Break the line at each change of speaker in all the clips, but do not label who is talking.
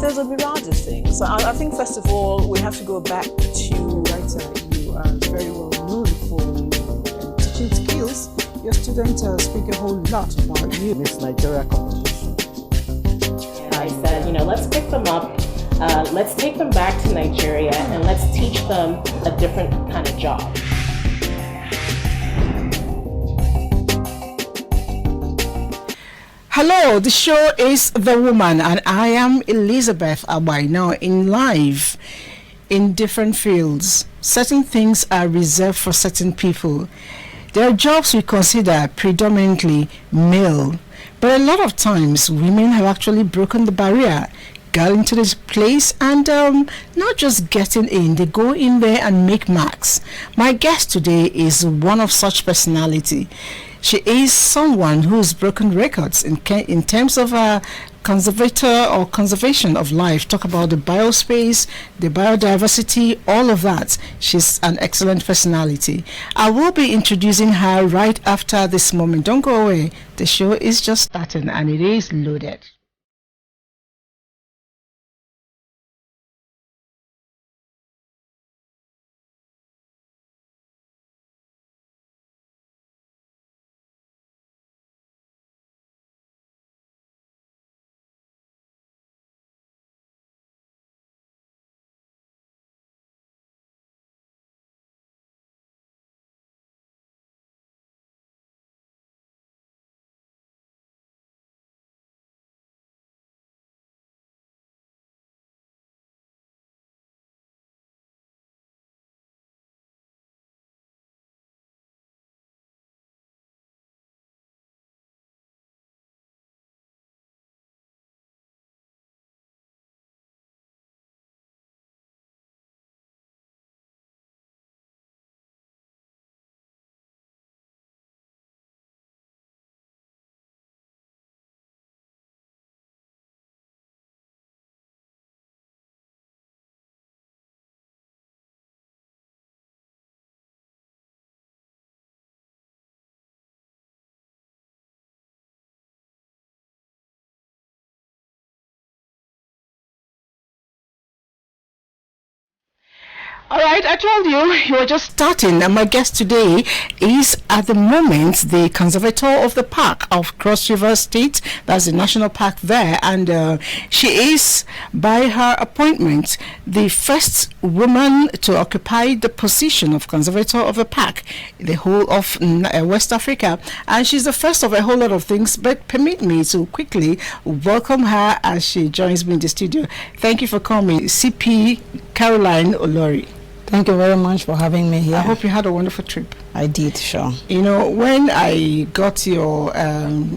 there's a myriad of things. So I think first of all, we have to go back to writer. You are very well known for teaching skills. Your students speak a whole lot about you.
Miss Nigeria competition.
And I said, let's pick them up. Let's take them back to Nigeria and let's teach them a different kind of job.
Hello, the show is The Woman, and I am Elizabeth Abai. Now, in life, in different fields, certain things are reserved for certain people. There are jobs we consider predominantly male, but a lot of times women have actually broken the barrier, got into this place, and not just getting in, they go in there and make marks. My guest today is one of such personality. She is someone who's broken records in terms of conservator or conservation of life. Talk about the biospace, the biodiversity, all of that. She's an excellent personality. I will be introducing her right after this moment. Don't go away. The show is just starting and it is loaded. All right, I told you were just starting, and my guest today is at the moment the conservator of the park of Cross River State. That's the national park there, and she is, by her appointment, the first woman to occupy the position of conservator of the park in the whole of West Africa, and she's the first of a whole lot of things. But permit me to quickly welcome her as she joins me in the studio. Thank you for coming, CP Caroline Olory.
Thank you very much for having me here.
I hope you had a wonderful trip.
I did, sure.
When I got your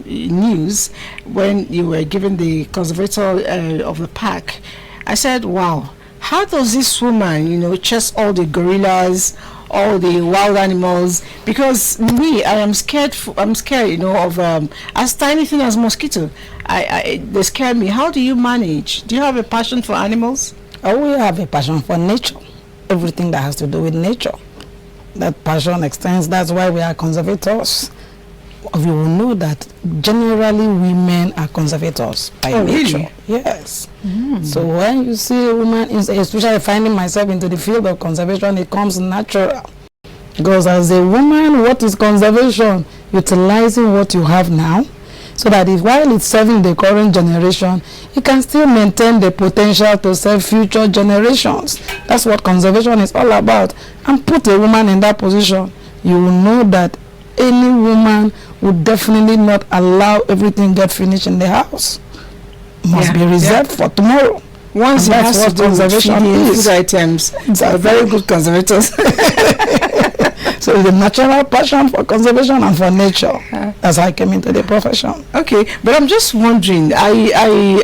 news, when you were given the conservator of the park, I said, wow, how does this woman, chase all the gorillas, all the wild animals? Because me, I am scared, of as tiny thing as mosquito. They scare me. How do you manage? Do you have a passion for animals?
Oh, we have a passion for nature. Everything that has to do with nature. That passion extends. That's why we are conservators. You will know that generally women are conservators by nature.
Really?
Yes. So when you see a woman, especially finding myself into the field of conservation, it comes natural. Because as a woman, what is conservation? Utilizing what you have now, so that while it's serving the current generation, it can still maintain the potential to serve future generations. That's what conservation is all about. And put a woman in that position, you will know that any woman would definitely not allow everything get finished in the house. Must be reserved for tomorrow.
Once
that's what conservation is.
Food items.
Exactly.
Very good conservators.
So it's a natural passion for conservation and for nature. That's how I came into the profession.
Okay, but I'm just wondering. I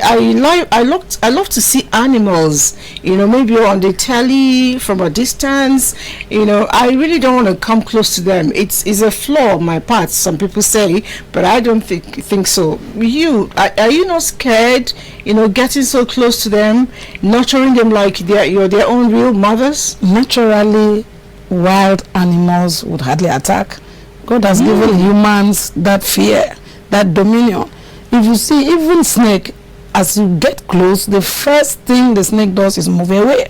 love to see animals. Maybe on the telly from a distance. I really don't want to come close to them. It's a flaw on my part. Some people say, but I don't think so. Are you not scared? Getting so close to them, nurturing them like you're their own real mothers.
Naturally, wild animals would hardly attack. God has given humans that fear, that dominion. If you see, even snake, as you get close, the first thing the snake does is move away.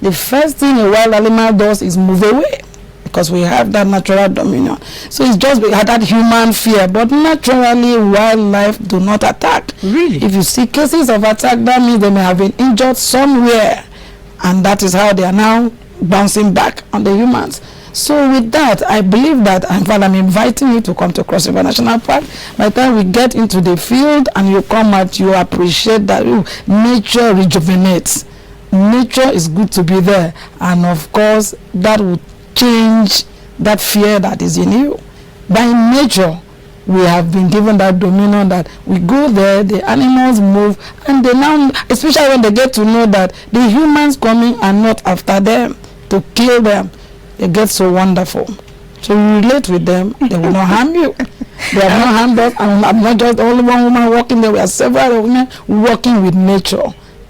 The first thing a wild animal does is move away, because we have that natural dominion. So it's just that human fear, but naturally wildlife do not attack.
Really?
If you see cases of attack, that means they may have been injured somewhere, and that is how they are now bouncing back on the humans. So with that, I believe that, in fact, I'm inviting you to come to Cross River National Park. By the time we get into the field and you come out, you appreciate that nature rejuvenates. Nature is good to be there, and of course that will change that fear that is in you. By nature, we have been given that dominion that we go there, the animals move, and they now, especially when they get to know that the humans coming are not after them to kill them, they get so wonderful. So you relate with them, they will not harm you. They have not harmed us, and I'm not just only one woman walking there, we are several women working with nature.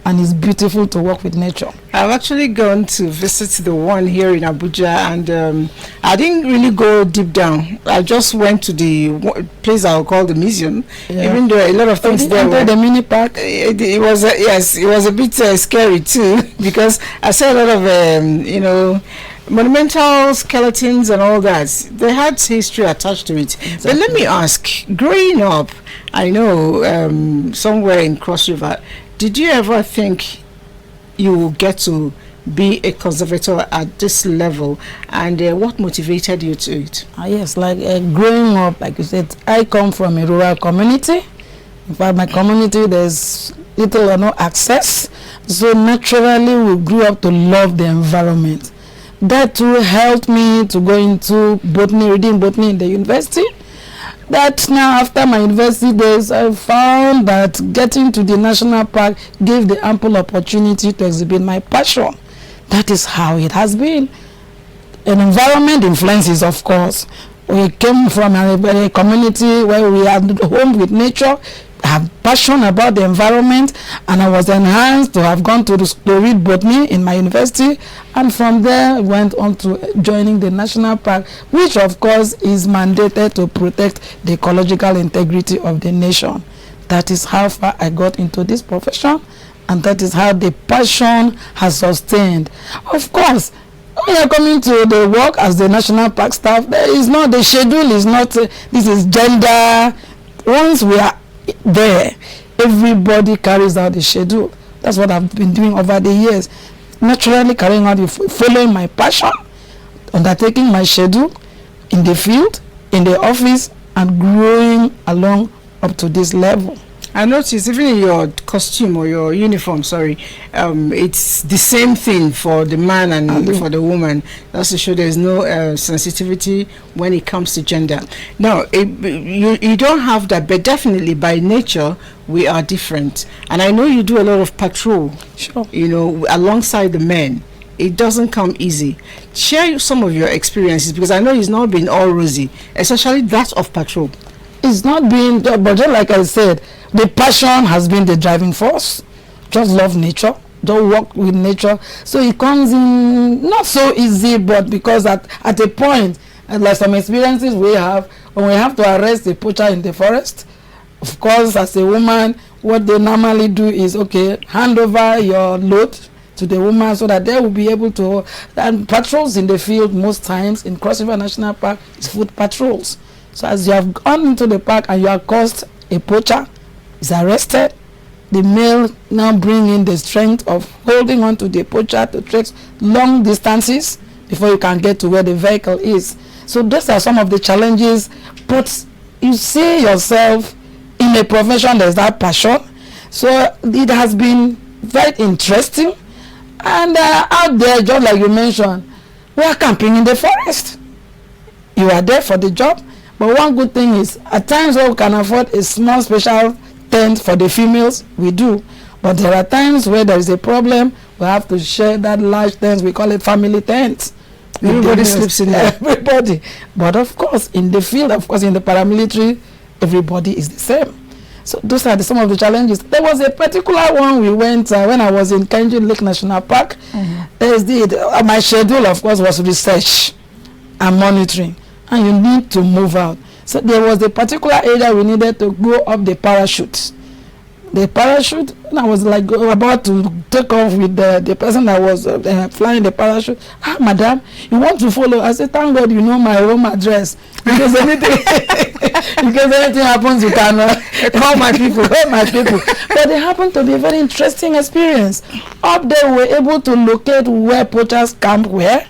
And it's beautiful to work with nature.
I've actually gone to visit the one here in Abuja, and I didn't really go deep down. I just went to the place I'll call the museum, even though a lot of things there were.
The mini park?
It was, yes, it was a bit scary too, because I saw a lot of, monumental skeletons and all that. They had history attached to it. Exactly. But let me ask, growing up, I know somewhere in Cross River, did you ever think you will get to be a conservator at this level, and what motivated you to it?
Yes, like growing up, like you said, I come from a rural community. In fact, my community, there's little or no access, so naturally we grew up to love the environment. That too helped me to go into botany, reading botany in the university. That now, after my university days, I found that getting to the national park gave the ample opportunity to exhibit my passion. That is how it has been. An environment influences, of course. We came from a community where we are home with nature, have passion about the environment, and I was enhanced to have gone to read botany in my university, and from there I went on to joining the national park, which of course is mandated to protect the ecological integrity of the nation. That is how far I got into this profession, and that is how the passion has sustained. Of course, when you are coming to the work as the national park staff, there is not, the schedule is not, this is gender. Once we are there, everybody carries out the schedule. That's what I've been doing over the years, naturally carrying out, following my passion, undertaking my schedule in the field, in the office, and growing along up to this level.
I noticed even in your costume or your uniform, it's the same thing for the man and for the woman. That's to show there's no sensitivity when it comes to gender. Now, you don't have that, but definitely by nature, we are different. And I know you do a lot of patrol,
sure,
alongside the men. It doesn't come easy. Share some of your experiences, because I know it's not been all rosy, especially that of patrol.
It's not been, but just like I said, the passion has been the driving force. Just love nature, don't work with nature. So it comes in not so easy, but because at a point, and like some experiences we have, when we have to arrest a poacher in the forest, of course, as a woman, what they normally do is, okay, hand over your load to the woman so that they will be able to, and patrols in the field most times in Cross River National Park is foot patrols. So as you have gone into the park and you have caused a poacher, is arrested, the male now bring in the strength of holding on to the poacher to trek long distances before you can get to where the vehicle is. So those are some of the challenges, but you see yourself in a profession there's that passion. So it has been very interesting, and out there, just like you mentioned, we are camping in the forest. You are there for the job. But one good thing is, at times when we can afford a small special tent for the females, we do. But there are times where there is a problem, we have to share that large tent, we call it family tent.
Everybody sleeps in there.
Everybody. But of course, in the field, of course, in the paramilitary, everybody is the same. So those are some of the challenges. There was a particular one we went when I was in Kenji Lake National Park. My schedule, of course, was research and monitoring. And you need to move out. So there was a particular area we needed to go up the parachute. the parachute, and I was like about to take off with the person that was flying the parachute. Ah, madam, you want to follow? I said, thank God you know my home address. Because anything, happens, you can call my people. But it happened to be a very interesting experience. Up there, we were able to locate where poachers camp were,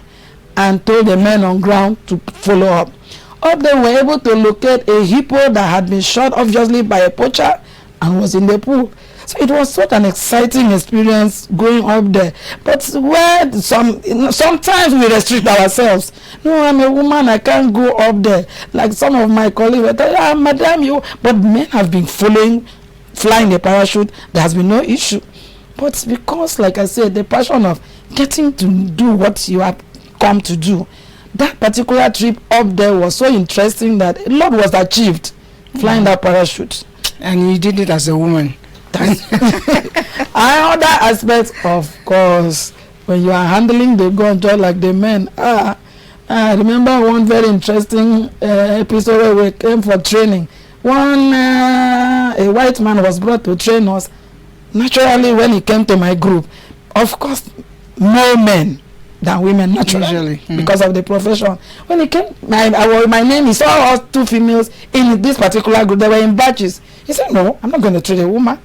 and told the men on ground to follow up. Up there, we were able to locate a hippo that had been shot obviously by a poacher and was in the pool. So it was such an exciting experience going up there. But where sometimes we restrict ourselves. No, I'm a woman, I can't go up there. Like some of my colleagues were telling, madam, you. But men have been flying the parachute. There has been no issue. But because, like I said, the passion of getting to do what you have come to do, that particular trip up there was so interesting that a lot was achieved flying that parachute.
And you did it as a woman.
Another aspect, of course, when you are handling the gun just like the men. I remember one very interesting episode where we came for training. A white man was brought to train us. Naturally, when he came to my group, of course, more men than women, naturally, because of the profession. When he came, my name, he saw us 2 females in this particular group. They were in batches. He said, no, I'm not going to train a woman.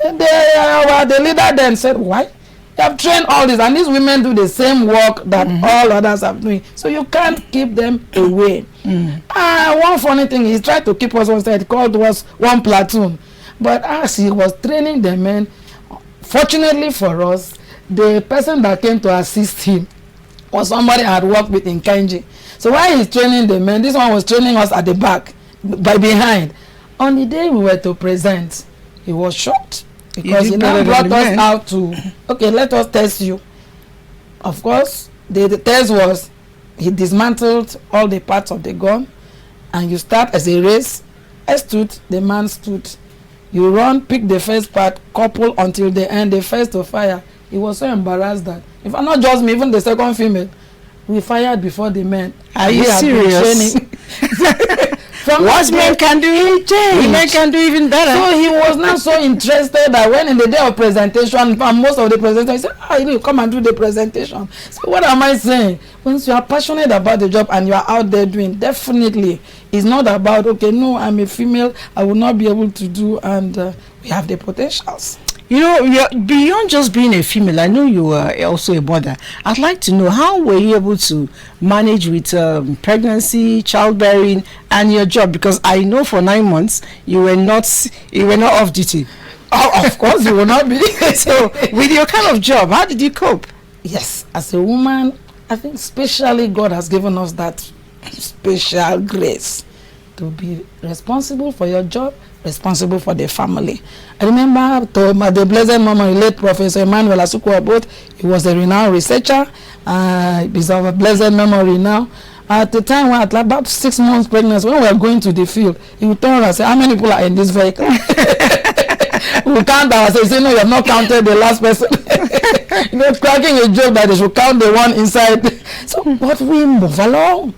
The leader then said, why? You have trained all this, and these women do the same work that all others are doing. So you can't keep them away. One funny thing, he tried to keep us one side, called us one platoon. But as he was training the men, fortunately for us, the person that came to assist him was somebody I had worked with in Kainji. So while he's training the men, this one was training us at the back, by behind. On the day we were to present, he was shocked because he now brought us out to, okay, let us test you. Of course, the test was, he dismantled all the parts of the gun, and you start as a race. I stood, the man stood. You run, pick the first part, couple until the end, the first to fire. He was so embarrassed that, if not just me, even the second female, we fired before the men.
Are you serious? What men can do, women can do even better.
So he was not so interested that when in the day of presentation, and most of the presentation, he said, you come and do the presentation. So what am I saying? Once you are passionate about the job and you are out there doing, definitely, it's not about, okay, no, I'm a female, I will not be able to do, and we have the potentials.
You know, you're, beyond just being a female, I know you are also a mother. I'd like to know, how were you able to manage with pregnancy, childbearing, and your job? Because I know for 9 months you were not off duty.
Oh, of course you will not be.
So, with your kind of job, how did you cope?
Yes, as a woman, I think especially God has given us that special grace to be responsible for your job, responsible for the family. I remember the blessed memory, late Professor Emmanuel Asukwabot. He was a renowned researcher. He's of a blessed memory now. At the time, when at about 6 months pregnancy, when we were going to the field, he would turn and say, how many people are in this vehicle? We count ourselves. He said, no, you have not counted the last person. Cracking a joke that they should count the one inside. So, but we move along.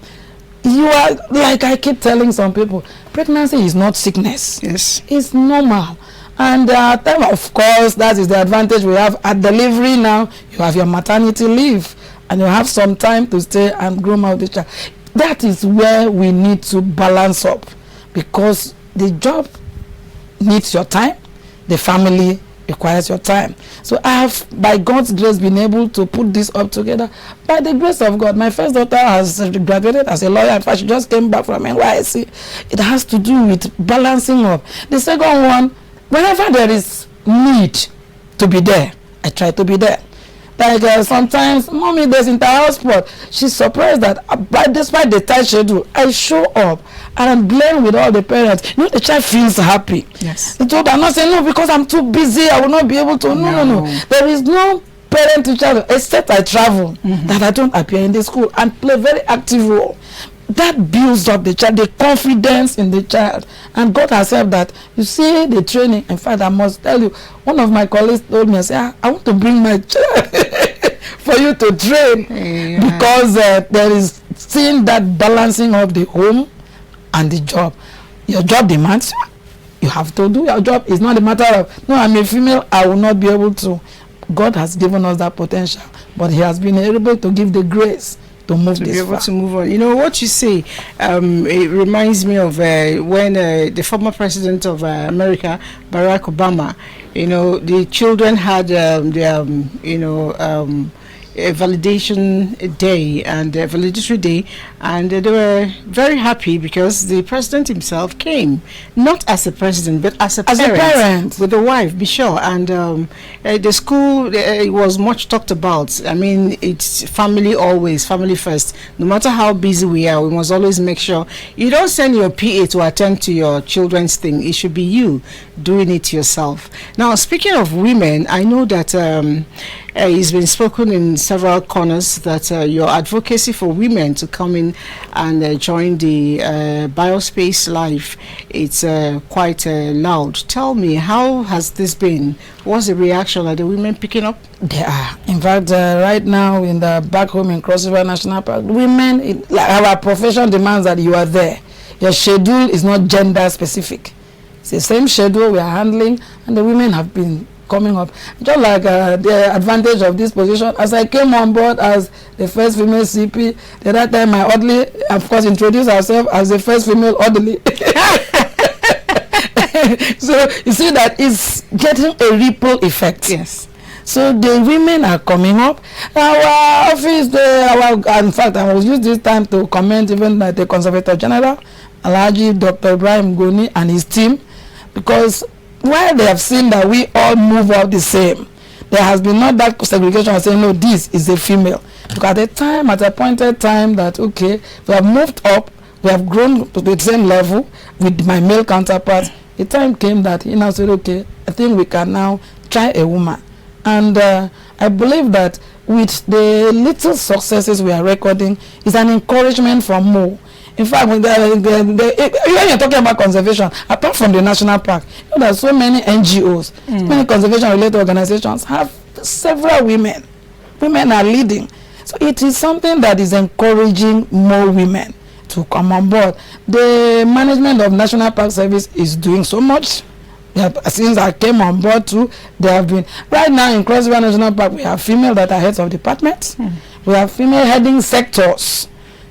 You are, like I keep telling some people, pregnancy is not sickness.
Yes.
It's normal. And of course, that is the advantage we have at delivery now. You have your maternity leave, and you have some time to stay and groom out the child. That is where we need to balance up, because the job needs your time, the family requires your time. So I have, by God's grace, been able to put this up together. By the grace of God, my first daughter has graduated as a lawyer. In fact, she just came back from NYSC. It has to do with balancing up. The second one, whenever there is need to be there, I try to be there. Like sometimes, mommy, there's inter-house sport. She's surprised that despite the tight schedule, I show up and I'm playing with all the parents. You know, the child feels happy.
Yes.
The child, I'm not saying, no, because I'm too busy, I will not be able to. No. There is no parent to child, except I travel, that I don't appear in the school and play a very active role. That builds up the child, the confidence in the child. And God has helped that. You see the training. In fact, I must tell you, one of my colleagues told me, I said, I want to bring my child for you to train. Because there is seeing that balancing of the home and the job. Your job demands you. You have to do your job. It's not a matter of, no, I'm a female, I will not be able to. God has given us that potential, but he has been able to give the grace to move this far.
To move on. You know what you say, it reminds me of when the former president of America, Barack Obama, you know, the children had a validation day and a validatory day, and they were very happy because the president himself came, not as a president but as a parent with the wife, be sure. And the school, it was much talked about. I mean, it's family always, family first. No matter how busy we are, we must always make sure you don't send your PA to attend to your children's thing. It should be you doing it yourself. Now, speaking of women, I know that it's been spoken in several corners that your advocacy for women to come in and join the biospace life, it's quite loud. Tell me, how has this been? What's the reaction? Are the women picking up?
They are. In fact, right now in the back home in Cross River National Park, women, like our profession demands that you are there. Your schedule is not gender specific. It's the same schedule we are handling, and the women have been coming up. Just like the advantage of this position, as I came on board as the first female CP, the other time I oddly, of course, introduced herself as the first female orderly. So you see that it's getting a ripple effect.
Yes.
So the women are coming up. Our office, in fact, I will use this time to comment even the Conservator General, Alhaji Dr. Ibrahim Goni and his team, because while they have seen that we all move out the same, there has been not that segregation of saying, no, this is a female. Because at the appointed time that, okay, we have moved up, we have grown to the same level with my male counterparts, the time came that he now said, okay, I think we can now try a woman. And I believe that with the little successes we are recording, is an encouragement for more. In fact, when you're talking about conservation, apart from the national park, you know, there are so many NGOs, many conservation-related organizations have several women. Women are leading. So it is something that is encouraging more women to come on board. The management of National Park Service is doing so much. Since I came on board too, they have been, right now in Cross River National Park, we have female that are heads of departments. We have female heading sectors.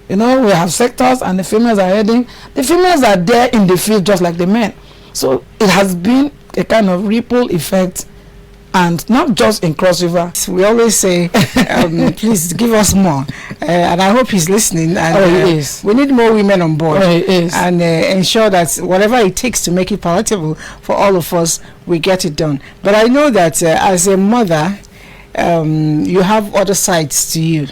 You know, we have sectors and the females are heading. The females are there in the field just like the men. So it has been a kind of ripple effect, and not just in Cross River.
We always say, please give us more. And I hope he's listening. And,
he is.
We need more women on board.
He is.
And ensure that whatever it takes to make it palatable for all of us, we get it done. But I know that as a mother, you have other sides to you.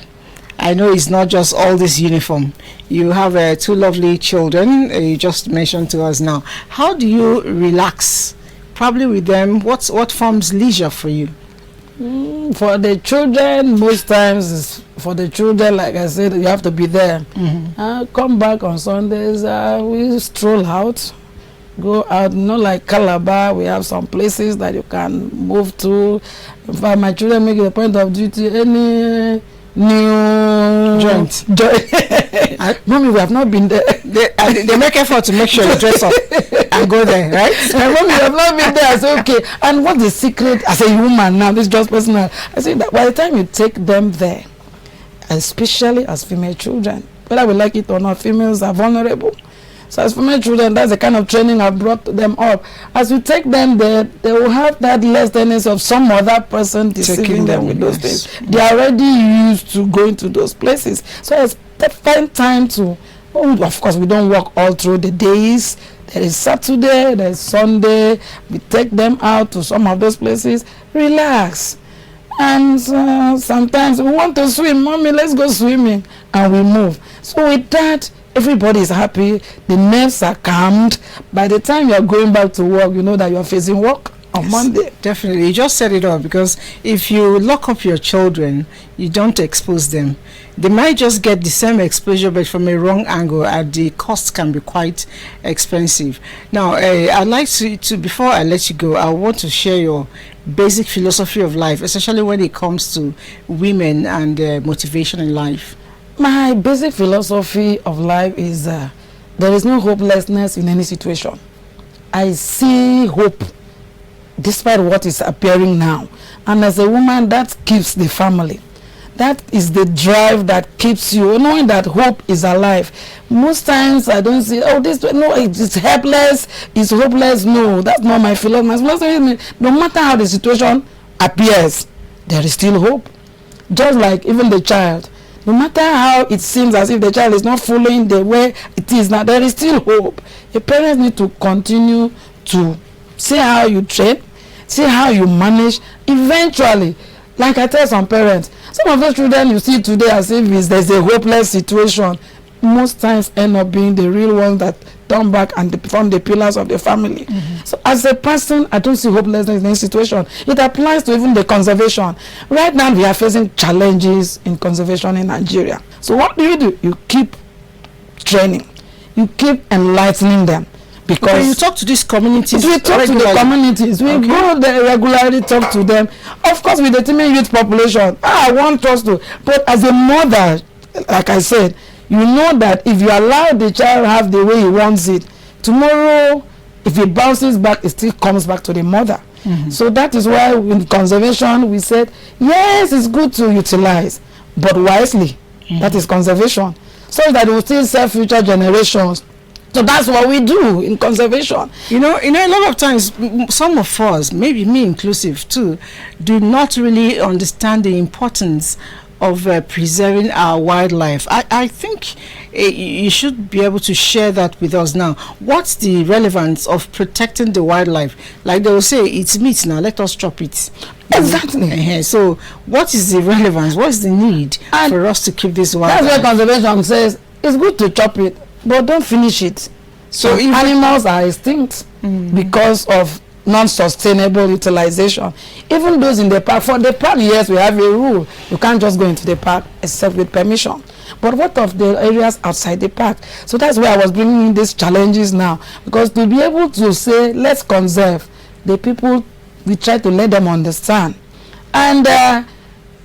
I know it's not just all this uniform. You have 2 lovely children, you just mentioned to us now. How do you relax? Probably with them, what forms leisure for you?
For the children, most times, for the children, like I said, you have to be there. Come back on Sundays, we stroll out, go out, like Calabar, we have some places that you can move to. In fact, my children make it a point of duty, any new
joint.
Mommy, we have not been there.
They make effort to make sure you dress up and go there, right?
Mommy, we have not been there. I say, okay. And what's the secret as a woman now? This is just personal. I say that by the time you take them there, especially as female children, whether we like it or not, females are vulnerable. So as female children, that's the kind of training I've brought them up. As you take them there, they will have that less tendency of some other person deceiving them with those things. They are already used to going to those places. So it's the fine time to, of course, we don't work all through the days. There is Saturday, there is Sunday. We take them out to some of those places, relax. And sometimes we want to swim. Mommy, let's go swimming. And we move. So with that, everybody is happy. The nerves are calmed. By the time you are going back to work, you know that you are facing work on Monday.
Definitely. You just set it up, because if you lock up your children, you don't expose them. They might just get the same exposure, but from a wrong angle, and the cost can be quite expensive. Now, I'd like to, before I let you go, I want to share your basic philosophy of life, especially when it comes to women and motivation in life.
My basic philosophy of life is there is no hopelessness in any situation. I see hope despite what is appearing now. And as a woman, that keeps the family. That is the drive that keeps you, knowing that hope is alive. Most times I don't say, oh, this, no, it's helpless, it's hopeless. No, that's not my philosophy. No matter how the situation appears, there is still hope. Just like even the child. No matter how it seems as if the child is not following the way it is now, there is still hope. Your parents need to continue to see how you train, see how you manage. Eventually, like I tell some parents, some of those children you see today as if there's a hopeless situation, most times end up being the real ones that turn back and become the pillars of the family. So as a person, I don't see hopelessness in any situation. It applies to even the conservation. Right now we are facing challenges in conservation in Nigeria. So what do? You keep training, you keep enlightening them. Because
okay, you talk to these communities.
We talk regularly. To the communities. We go there regularly, talk to them. Of course, with the teeming youth population, I want us to. But as a mother, like I said, you know that if you allow the child have the way he wants it, tomorrow, if it bounces back, it still comes back to the mother. So that is why in conservation we said, yes, it's good to utilize, but wisely. That is conservation, so that it will still serve future generations. So that's what we do in conservation.
You know, a lot of times, some of us, maybe me inclusive too, do not really understand the importance of preserving our wildlife. I think you should be able to share that with us now. What's the relevance of protecting the wildlife? Like they will say, it's meat now, let us chop it.
Exactly.
So what is the relevance? What's the need for us to keep this wildlife?
That's why conservation says it's good to chop it, but don't finish it. So animals are extinct because of non-sustainable utilization. Even those in the park, for the park, yes, we have a rule. You can't just go into the park except with permission. But what of the areas outside the park? So that's why I was bringing in these challenges now. Because to be able to say, let's conserve, the people, we try to let them understand. And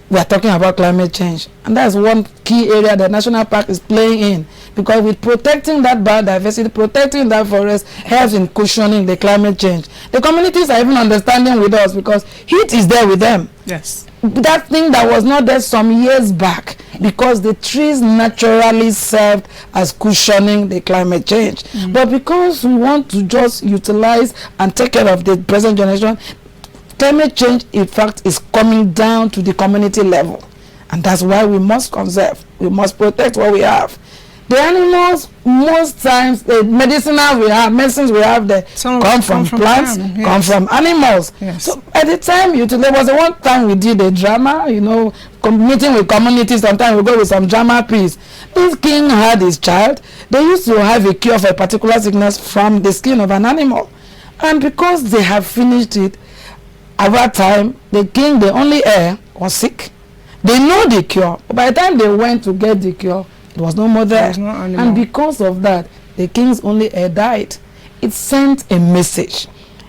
we are talking about climate change. And that's one key area the national park is playing in. Because with protecting that biodiversity, protecting that forest helps in cushioning the climate change. The communities are even understanding with us because heat is there with them.
Yes.
That thing that was not there some years back, because the trees naturally served as cushioning the climate change. But because we want to just utilize and take care of the present generation, climate change, in fact, is coming down to the community level. And that's why we must conserve. We must protect what we have. The animals, most times, the medicines we have there come from plants, come from animals.
Yes.
So at the time, there was one time we did a drama, meeting with communities. Sometimes we go with some drama piece. This king had his child. They used to have a cure for a particular sickness from the skin of an animal. And because they have finished it, at that time, the king, the only heir, was sick. They know the cure. But by the time they went to get the cure, there was no more there. And because of that, the king's only heir died. It sent a message.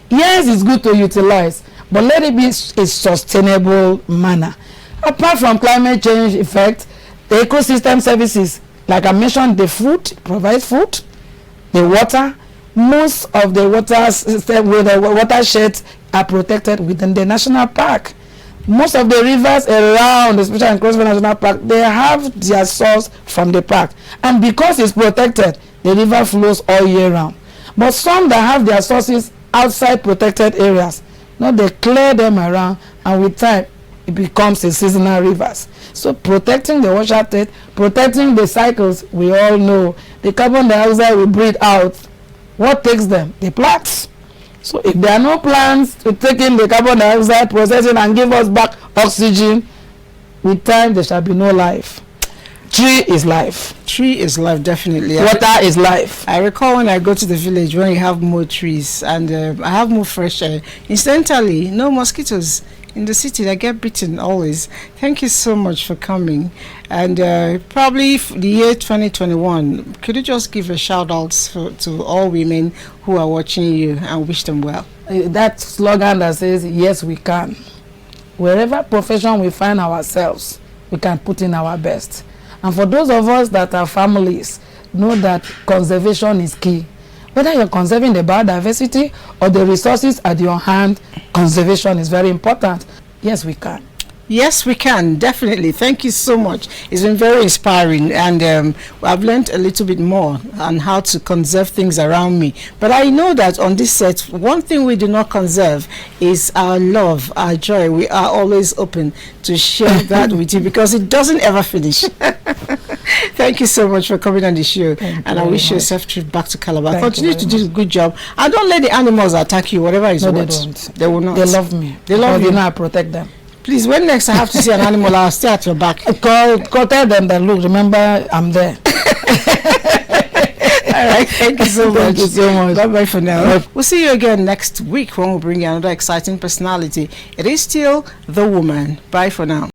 Yes, it's good to utilize, but let it be a sustainable manner. Apart from climate change effect, the ecosystem services, like I mentioned, the food, provides food, the water. Most of the watersheds are protected within the national park. Most of the rivers around, especially in Cross River National Park, they have their source from the park. And because it's protected, the river flows all year round. But some that have their sources outside protected areas, they clear them around, and with time, it becomes a seasonal rivers. So protecting the watershed, protecting the cycles, we all know. The carbon dioxide we breathe out, what takes them? The plants. So if there are no plants to take in the carbon dioxide, process it, and give us back oxygen, with time there shall be no life. Tree is life.
Tree is life, definitely.
Water is life.
I recall when I go to the village when you have more trees and I have more fresh air. Incidentally, no mosquitoes in the city. They get bitten always. Thank you so much for coming. And probably the year 2021, could you just give a shout out to all women who are watching you and wish them well?
That slogan that says, yes, we can. Wherever profession we find ourselves, we can put in our best. And for those of us that are families, know that conservation is key. whether you're conserving the biodiversity or the resources at your hand, conservation is very important. Yes, we can.
Yes, we can, definitely. Thank you so much. It's been very inspiring, and I've learned a little bit more on how to conserve things around me. But I know that on this set, one thing we do not conserve is our love, our joy. We are always open to share that with you because it doesn't ever finish. Thank you so much for coming on the show, and I wish you a safe trip back to Calabar. Continue to do a good job, and don't let the animals attack you, whatever is
No,
what.
they don't.
They will not.
They love me.
They love
Because
you.
you know I protect them.
Please, when next I have to see an animal, I'll stay at your back.
Tell them that, look, remember, I'm there.
All right, thank you so much.
Thank you so much.
Bye-bye for now. We'll see you again next week when we'll bring you another exciting personality. It is still The Woman. Bye for now.